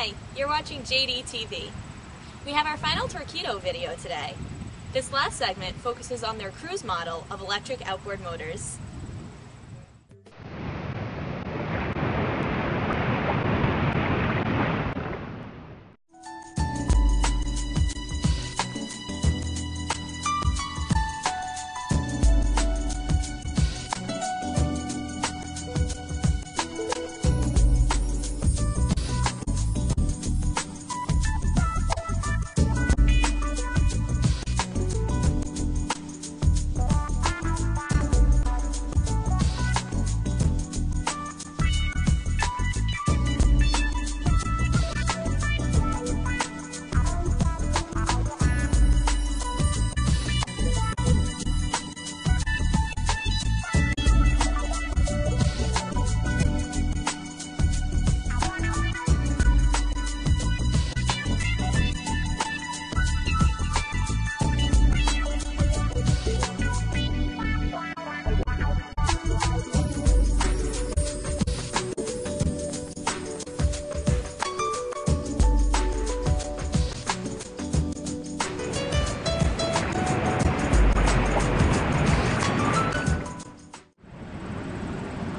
Hi, you're watching JD TV. We have our final Torqeedo video today. This last segment focuses on their cruise model of electric outboard motors.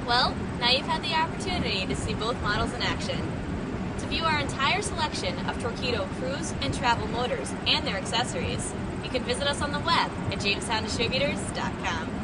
Well, now you've had the opportunity to see both models in action. To view our entire selection of Torqeedo cruise and travel motors and their accessories, you can visit us on the web at jamestowndistributors.com.